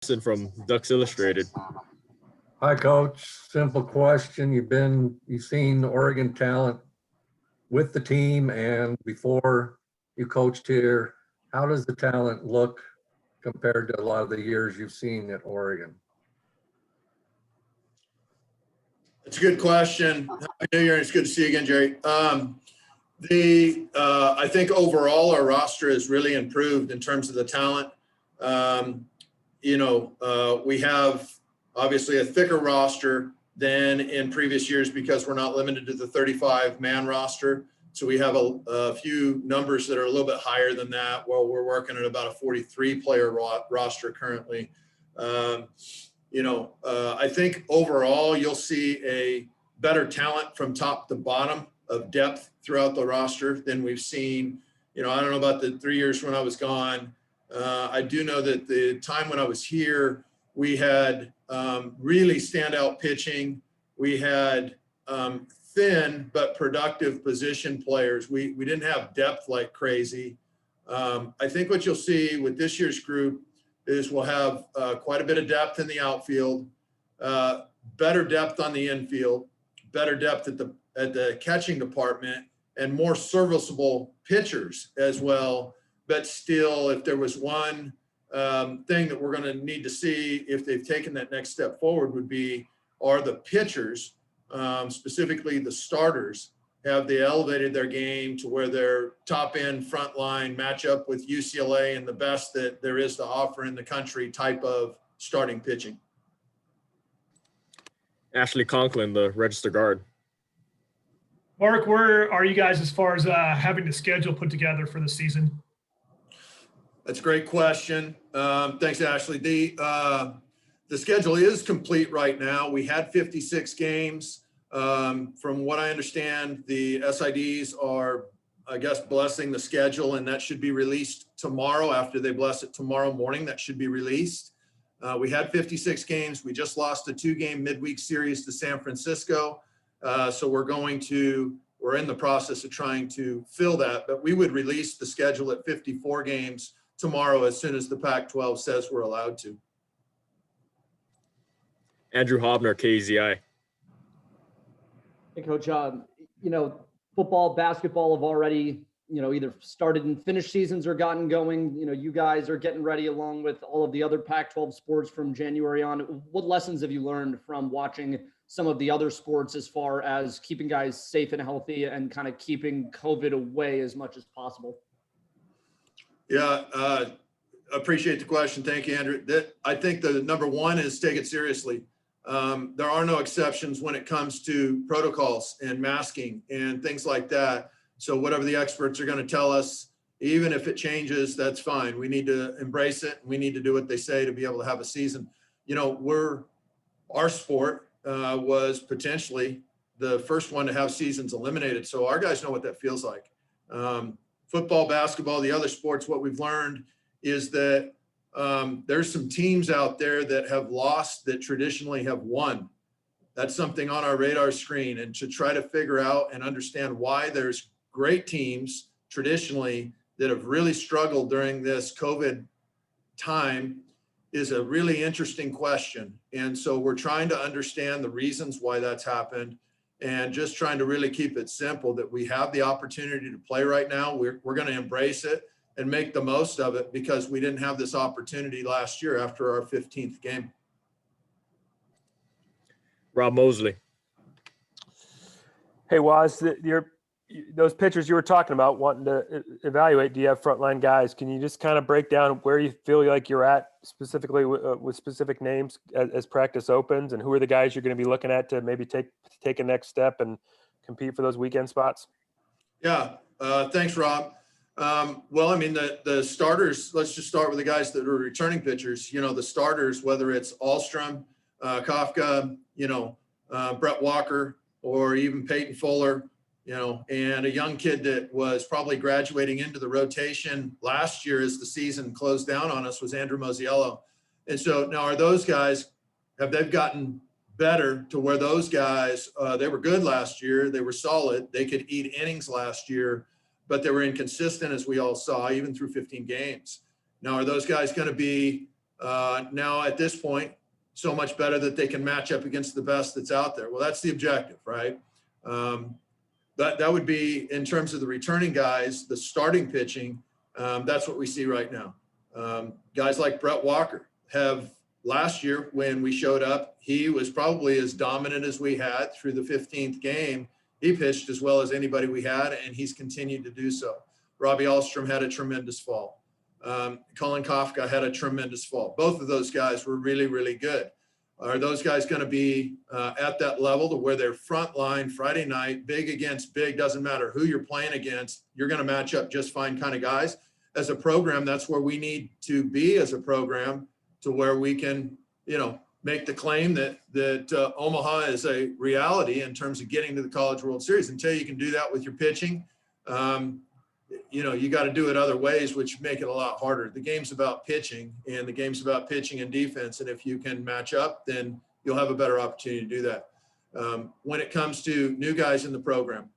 from Ducks Illustrated. Hi, Coach. Simple question. You've seen Oregon talent with the team and before you coached here. How does the talent look compared to a lot of the years you've seen at Oregon? It's a good question. Happy New Year. It's good to see you again, Jerry. I think overall our roster has really improved in terms of the talent. We have obviously a thicker roster than in previous years because we're not limited to the 35-man roster. So we have a few numbers that are a little bit higher than that. Well, we're working at about a 43-player roster currently. I think overall you'll see a better talent from top to bottom of depth throughout the roster than we've seen. I don't know about the 3 years when I was gone. I do know that the time when I was here, we had really standout pitching. We had thin but productive position players. We didn't have depth like crazy. I think what you'll see with this year's group is we'll have quite a bit of depth in the outfield, better depth on the infield, better depth at the catching department, and more serviceable pitchers as well. But still, if there was one thing that we're going to need to see if they've taken that next step forward are the pitchers, specifically the starters, have they elevated their game to where their top end front line match up with UCLA and the best that there is to offer in the country type of starting pitching. Ashley Conklin, the register guard. Mark, where are you guys as far as having the schedule put together for the season? That's a great question. Thanks, Ashley. The schedule is complete right now. We had 56 games. From what I understand, the SIDs are, I guess, blessing the schedule, and that should be released tomorrow. After they bless it tomorrow morning, that should be released. We had 56 games. We just lost a 2-game midweek series to San Francisco. So we're in the process of trying to fill that, but we would release the schedule at 54 games tomorrow as soon as the Pac-12 says we're allowed to. Andrew Hobner, KZI. Hey, Coach, football, basketball have already, either started and finished seasons or gotten going. You guys are getting ready along with all of the other Pac-12 sports from January on. What lessons have you learned from watching some of the other sports as far as keeping guys safe and healthy and kind of keeping COVID away as much as possible? Yeah, appreciate the question. Thank you, Andrew. I think the number one is take it seriously. There are no exceptions when it comes to protocols and masking and things like that. So whatever the experts are going to tell us, even if it changes, that's fine. We need to embrace it. We need to do what they say to be able to have a season. Our sport was potentially the first one to have seasons eliminated. So our guys know what that feels like. Football, basketball, the other sports, what we've learned is that there's some teams out there that have lost that traditionally have won. That's something on our radar screen, and to try to figure out and understand why there's great teams traditionally that have really struggled during this COVID time is a really interesting question. And so we're trying to understand the reasons why that's happened and just trying to really keep it simple that we have the opportunity to play right now. We're going to embrace it and make the most of it because we didn't have this opportunity last year after our 15th game. Rob Mosley. Hey, Waz, those pitchers you were talking about wanting to evaluate, do you have frontline guys? Can you just kind of break down where you feel like you're at specifically with specific names as practice opens, and who are the guys you're going to be looking at to maybe take a next step and compete for those weekend spots? Yeah, thanks, Rob. Well, I mean, the starters, let's just start with the guys that are returning pitchers. The starters, whether it's Alstrom, Kafka, Brett Walker, or even Peyton Fuller, and a young kid that was probably graduating into the rotation last year as the season closed down on us was Andrew Mosiello. And so now are those guys, have they gotten better to where those guys, they were good last year. They were solid. They could eat innings last year, but they were inconsistent, as we all saw, even through 15 games. Now, are those guys going to be Now at this point, so much better that they can match up against the best that's out there. Well, that's the objective, right? That would be in terms of the returning guys, the starting pitching. That's what we see right now. Guys like Brett Walker have last year when we showed up, he was probably as dominant as we had through the 15th game. He pitched as well as anybody we had, and he's continued to do so. Robbie Alstrom had a tremendous fall. Colin Kafka had a tremendous fall. Both of those guys were really, really good. Are those guys going to be at that level to where they're front line Friday night, big against big, doesn't matter who you're playing against, you're going to match up just fine kind of guys? As a program, that's where we need to be as a program, to where we can, make the claim that Omaha is a reality in terms of getting to the College World Series. Until you can do that with your pitching, you got to do it other ways, which make it a lot harder. The game's about pitching, and the game's about pitching and defense. And if you can match up, then you'll have a better opportunity to do that. When it comes to new guys in the program,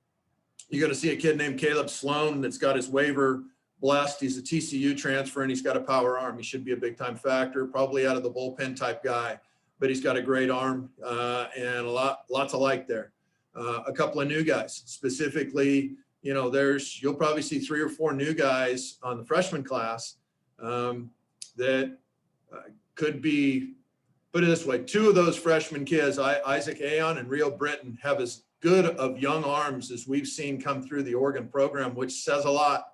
you're going to see a kid named Caleb Sloan that's got his waiver blessed. He's a TCU transfer, and he's got a power arm. He should be a big time factor, probably out of the bullpen type guy, but he's got a great arm and lots of like there. A couple of new guys, specifically, you'll probably see 3 or 4 new guys on the freshman class that could be, put it this way, 2 of those freshman kids, Isaac Aon and Rio Britton, have as good of young arms as we've seen come through the Oregon program, which says a lot.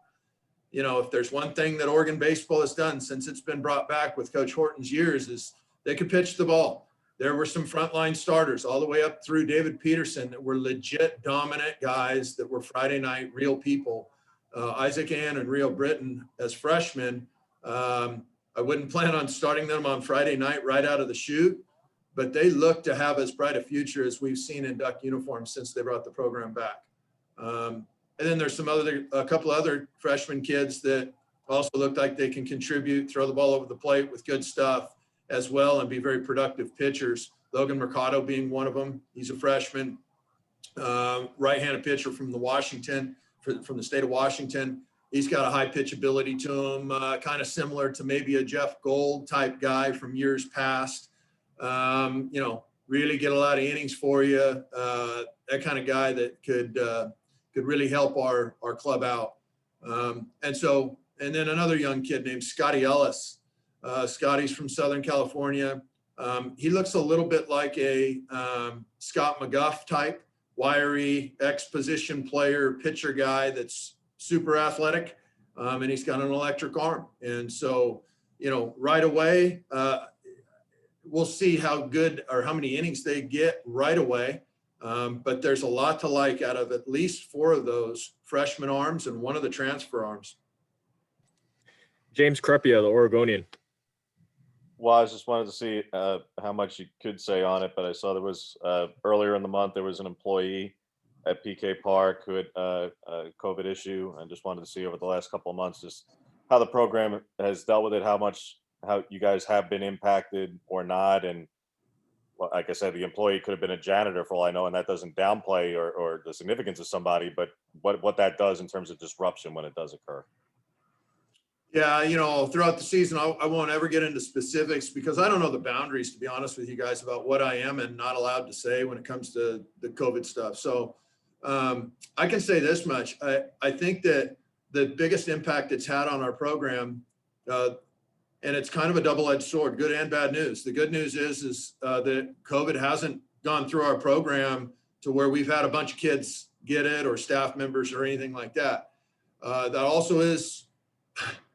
If there's one thing that Oregon baseball has done since it's been brought back with Coach Horton's years, is they could pitch the ball. There were some frontline starters all the way up through David Peterson that were legit dominant guys that were Friday night real people. Isaac Ann and Rio Britton as freshmen, I wouldn't plan on starting them on Friday night right out of the chute, but they look to have as bright a future as we've seen in Duck uniforms since they brought the program back. And then there's a couple other freshman kids that also look like they can contribute, throw the ball over the plate with good stuff as well, and be very productive pitchers. Logan Mercado being one of them. He's a freshman, right-handed pitcher from the state of Washington. He's got a high pitch ability to him, kind of similar to maybe a Jeff Gold type guy from years past. Really get a lot of innings for you. That kind of guy that could really help our club out. And then another young kid named Scotty Ellis. Scotty's from Southern California. He looks a little bit like a Scott McGuff type, wiry ex-position player, pitcher guy that's super athletic, and he's got an electric arm. And so, right away, we'll see how good or how many innings they get right away. But there's a lot to like out of at least 4 of those freshman arms and 1 of the transfer arms. James Crepia, the Oregonian. Well, I just wanted to see how much you could say on it, but I saw there was earlier in the month, there was an employee at PK Park who had a COVID issue. I just wanted to see over the last couple of months, just how the program has dealt with it, how you guys have been impacted or not. And well, like I said, the employee could have been a janitor for all I know, and that doesn't downplay or the significance of somebody, but what that does in terms of disruption when it does occur. Yeah, throughout the season, I won't ever get into specifics because I don't know the boundaries, to be honest with you guys, about what I am and not allowed to say when it comes to the COVID stuff. So I can say this much. I think that the biggest impact it's had on our program, and it's kind of a double-edged sword, good and bad news. The good news is that COVID hasn't gone through our program to where we've had a bunch of kids get it or staff members or anything like that. That also is,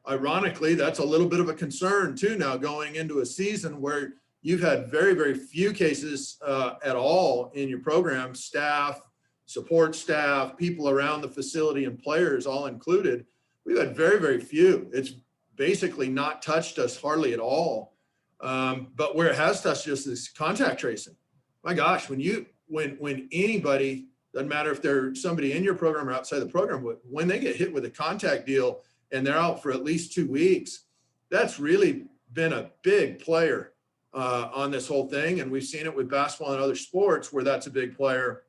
ironically, that's a little bit of a concern too now going into a season where you've had very, very few cases at all in your program, staff, support staff, people around the facility and players all included. We've had very, very few. It's basically not touched us hardly at all. But where it has touched us is contact tracing. My gosh, when anybody, doesn't matter if they're somebody in your program or outside the program, when they get hit with a contact deal and they're out for at least 2 weeks, that's really been a big player on this whole thing. And we've seen it with basketball and other sports where that's a big player.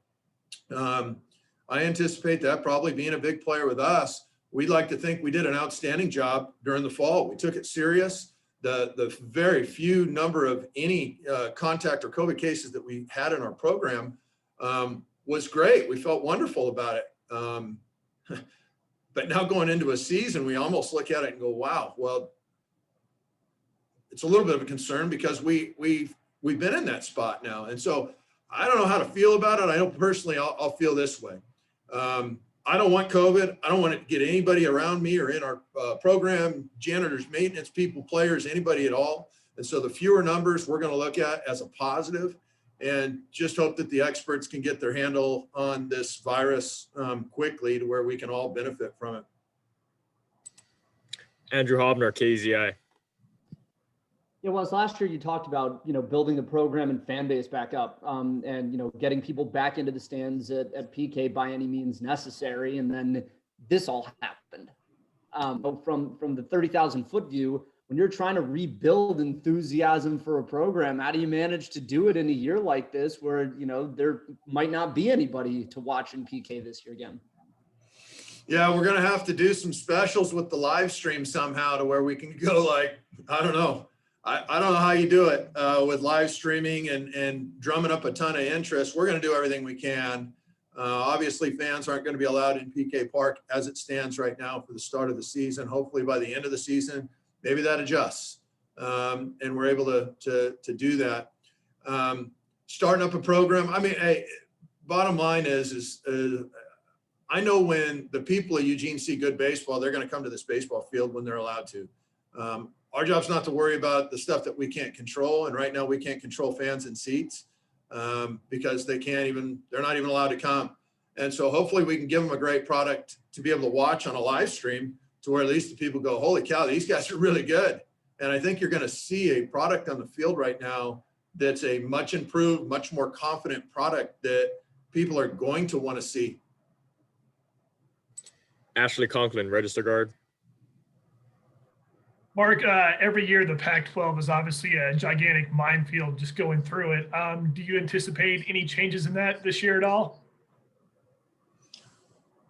I anticipate that probably being a big player with us. We'd like to think we did an outstanding job during the fall. We took it serious. the very few number of any contact or COVID cases that we had in our program was great. We felt wonderful about it. But now going into a season, we almost look at it and go, wow, well, it's a little bit of a concern because we've been in that spot now. And so I don't know how to feel about it. I know personally I'll feel this way. I don't want COVID. I don't want it to get anybody around me or in our program, janitors, maintenance people, players, anybody at all. And so the fewer numbers we're going to look at as a positive, and just hope that the experts can get their handle on this virus quickly to where we can all benefit from it. Andrew Hobner, KZI. Yeah, well, last year you talked about, you know, building the program and fan base back up, and, you know, getting people back into the stands at PK by any means necessary. And then this all happened. But from the 30,000 foot view, when you're trying to rebuild enthusiasm for a program, how do you manage to do it in a year like this where, you know, there might not be anybody to watch in PK this year again? Yeah, we're going to have to do some specials with the live stream somehow to where we can go like, I don't know. I don't know how you do it with live streaming and drumming up a ton of interest. We're going to do everything we can. Obviously, fans aren't going to be allowed in PK Park as it stands right now for the start of the season. Hopefully, by the end of the season, maybe that adjusts and we're able to do that. Starting up a program. I mean, hey, bottom line is I know when the people of Eugene see good baseball, they're going to come to this baseball field when they're allowed to. Our job's not to worry about the stuff that we can't control. And right now we can't control fans and seats because they're not even allowed to come. And so hopefully we can give them a great product to be able to watch on a live stream to where at least the people go, holy cow, these guys are really good. And I think you're going to see a product on the field right now that's a much improved, much more confident product that people are going to want to see. Ashley Conklin, register guard. Mark, every year the Pac-12 is obviously a gigantic minefield just going through it. Do you anticipate any changes in that this year at all?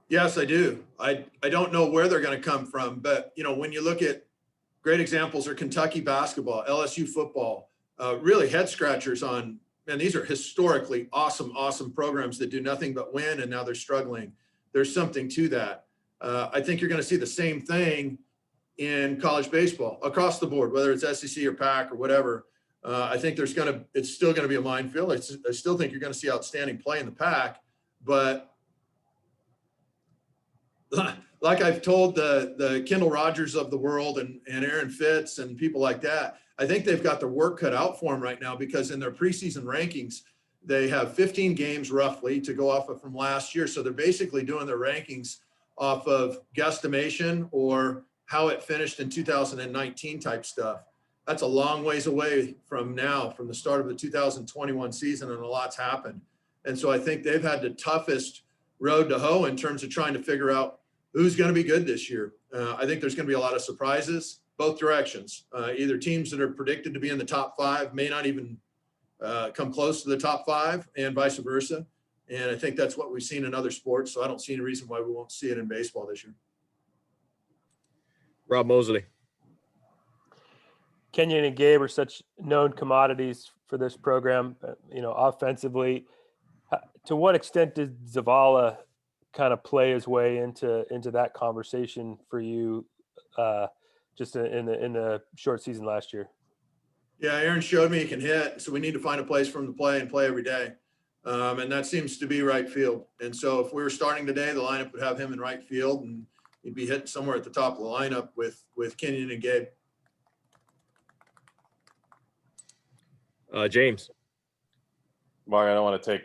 Yes, I do. I don't know where they're going to come from, but you know, when you look at great examples are Kentucky basketball, LSU football, really head scratchers on, man, these are historically awesome programs that do nothing but win, and now they're struggling. There's something to that. I think you're going to see the same thing in college baseball across the board, whether it's SEC or PAC or whatever. I think it's still going to be a minefield. I still think you're going to see outstanding play in the PAC, but like I've told the Kendall Rogers of the world and Aaron Fitz and people like that, I think they've got their work cut out for them right now because in their preseason rankings, they have 15 games roughly to go off of from last year. So they're basically doing their rankings off of guesstimation or how it finished in 2019 type stuff. That's a long ways away from now, from the start of the 2021 season, and a lot's happened. And so I think they've had the toughest road to hoe in terms of trying to figure out who's going to be good this year. I think there's going to be a lot of surprises, both directions. Either teams that are predicted to be in the top 5 may not even come close to the top 5, and vice versa. And I think that's what we've seen in other sports. So I don't see any reason why we won't see it in baseball this year. Rob Mosley. Kenyon and Gabe are such known commodities for this program, you know, offensively. To what extent did Zavala kind of play his way into that conversation for you just in the short season last year? Yeah, Aaron showed me he can hit, so we need to find a place for him to play and play every day. And that seems to be right field. And so if we were starting today, the lineup would have him in right field, and he'd be hitting somewhere at the top of the lineup with Kenyon and Gabe. James. Mark, I don't want to take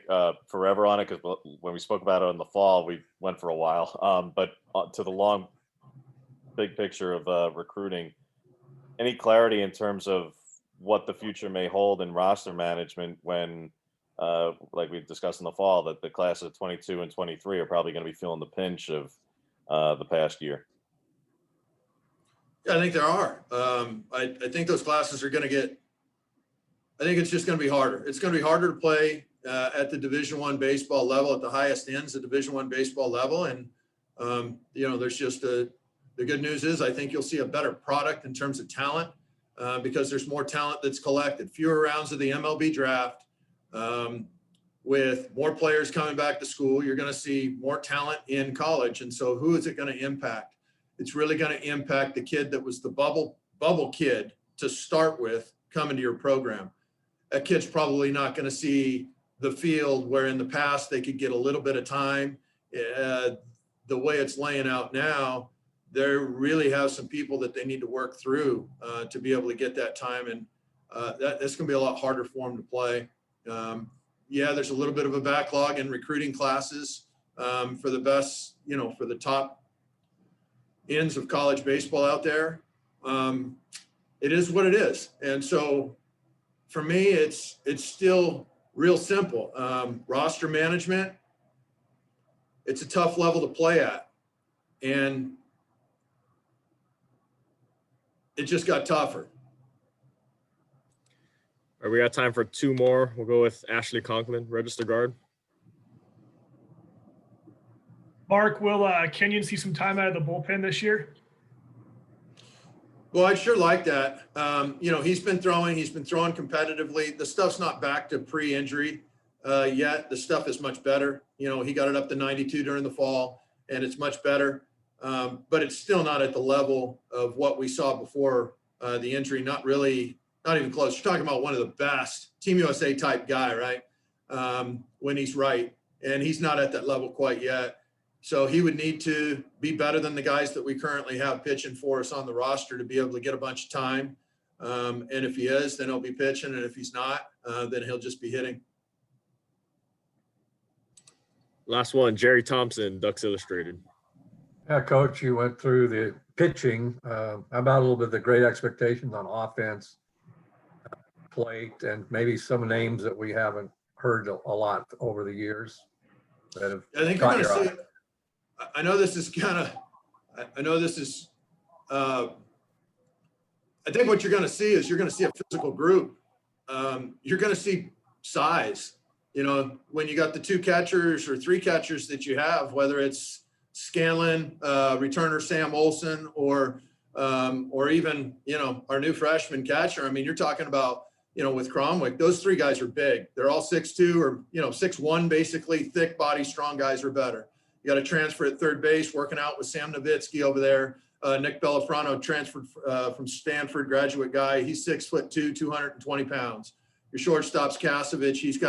forever on it because when we spoke about it in the fall, we went for a while. But to the big picture of recruiting, any clarity in terms of what the future may hold in roster management when, like we discussed in the fall, that the class of 22 and 23 are probably going to be feeling the pinch of the past year? Yeah, I think there are. I think those classes are going to get, I think it's just going to be harder. It's going to be harder to play at the Division I baseball level, at the highest ends of Division I baseball level. And, you know, there's just the good news is I think you'll see a better product in terms of talent. because there's more talent that's collected, fewer rounds of the MLB draft. With more players coming back to school, you're going to see more talent in college. And so who is it going to impact? It's really going to impact the kid that was the bubble kid to start with coming to your program. That kid's probably not going to see the field where in the past they could get a little bit of time. The way it's laying out now, they really have some people that they need to work through to be able to get that time. And that's going to be a lot harder for them to play. Yeah, there's a little bit of a backlog in recruiting classes for the best, for the top ends of college baseball out there. It is what it is. And so for me, it's still real simple. Roster management, it's a tough level to play at. And it just got tougher. All right, we got time for 2 more. We'll go with Ashley Conklin, register guard. Mark, will Kenyon see some time out of the bullpen this year? Well, I'd sure like that. He's been throwing competitively. The stuff's not back to pre-injury yet. The stuff is much better. He got it up to 92 during the fall, and it's much better. But it's still not at the level of what we saw before the injury. Not even close. You're talking about one of the best Team USA type guy, right? When he's right. And he's not at that level quite yet. So he would need to be better than the guys that we currently have pitching for us on the roster to be able to get a bunch of time. And if he is, then he'll be pitching. And if he's not, then he'll just be hitting. Last one, Jerry Thompson, Ducks Illustrated. Yeah, Coach, you went through the pitching. How about a little bit of the great expectations on offense, plate, and maybe some names that we haven't heard a lot over the years that have I think you're going to see. I know this is I think what you're going to see is you're going to see a physical group. You're going to see size. When you got the 2 catchers or 3 catchers that you have, whether it's Scanlon, returner Sam Olson, or even, our new freshman catcher. I mean, you're talking about, with Cromwick, those 3 guys are big. They're all 6'2" or, 6'1", basically thick body, strong guys are better. You got a transfer at third base, working out with Sam Nowitzki over there. Nick Bellafrano transferred from Stanford, graduate guy. He's 6'2", 220 pounds. Your shortstop's Kasevich. He's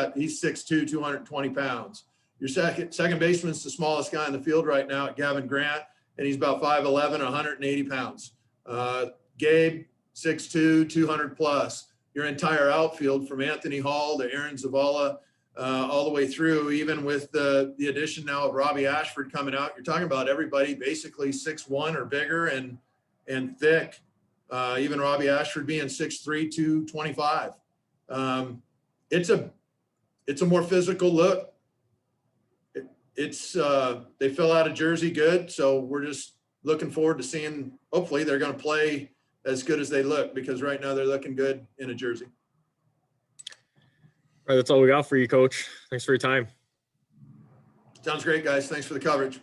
6'2", 220 pounds. Your second baseman's the smallest guy in the field right now at Gavin Grant, and he's about 5'11", 180 pounds. Gabe, 6'2", 200 plus. Your entire outfield from Anthony Hall to Aaron Zavala, all the way through, even with the addition now of Robbie Ashford coming out, you're talking about everybody basically 6'1" or bigger and thick. Even Robbie Ashford being 6'3", 225. It's a more physical look. They fill out a jersey good, so we're just looking forward to seeing. Hopefully, they're going to play as good as they look, because right now they're looking good in a jersey. All right, that's all we got for you, Coach. Thanks for your time. Sounds great, guys. Thanks for the coverage.